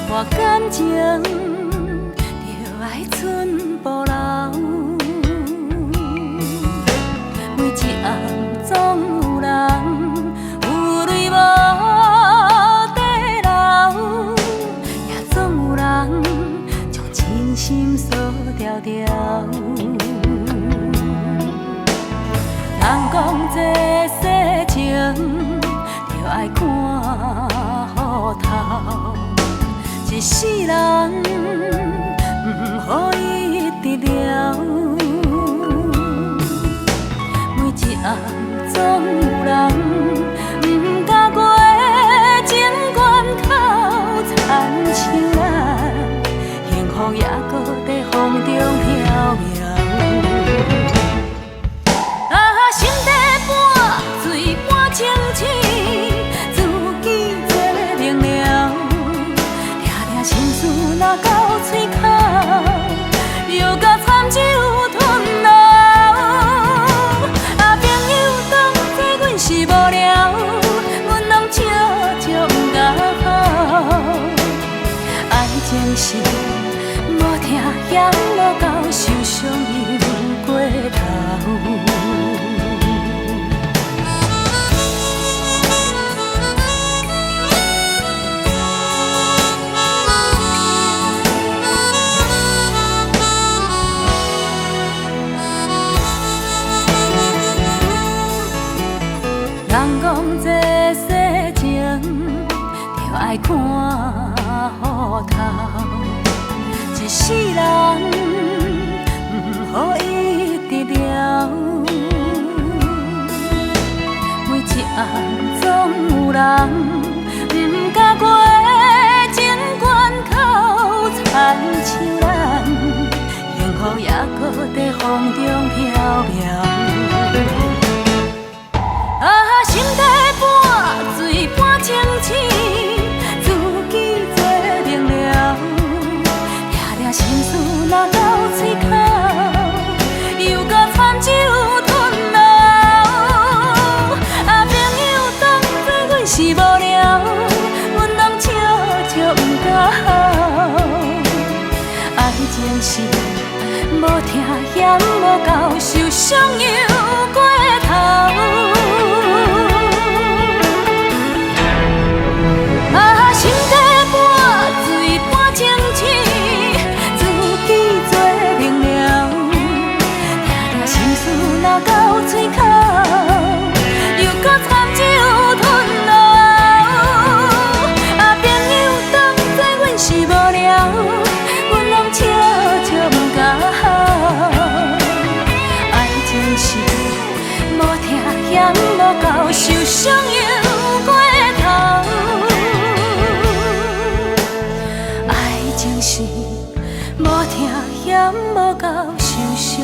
我感情就爱寸步留，每一暗总有人有泪无地流，也总有人将真心锁条条。人讲这世情就爱看好头。一世人，予伊得了。每一暗总有人，不敢过情关口，亲像咱幸福也搁在风中飘渺。啊，心底半水半清醒，自己做明了。心事若到嘴口，又甲惨酒吞落。啊，朋友当作阮是无聊，阮拢笑笑不甲好。爱情是无听嫌无够，受伤又过头。人讲这世情就爱看好头，一世人不予伊得了。每一暗总有人不敢过情关口，亲像咱幸福也搁在风中飘渺。啊，心底半水半清醒，自己做明了。抓抓心事若到嘴口，又甲惨酒吞落。啊，朋友当作阮是无聊，阮拢笑笑不甲好。爱情是无听嫌无够，受伤又过头。心底半水半清醒，自己做明了。抓抓心事若到嘴口，又搁惨酒吞落。啊，朋友当作阮是无聊，阮拢笑笑不甲好。爱情是无听嫌无够，受伤又过头。是无听嫌无够，受伤。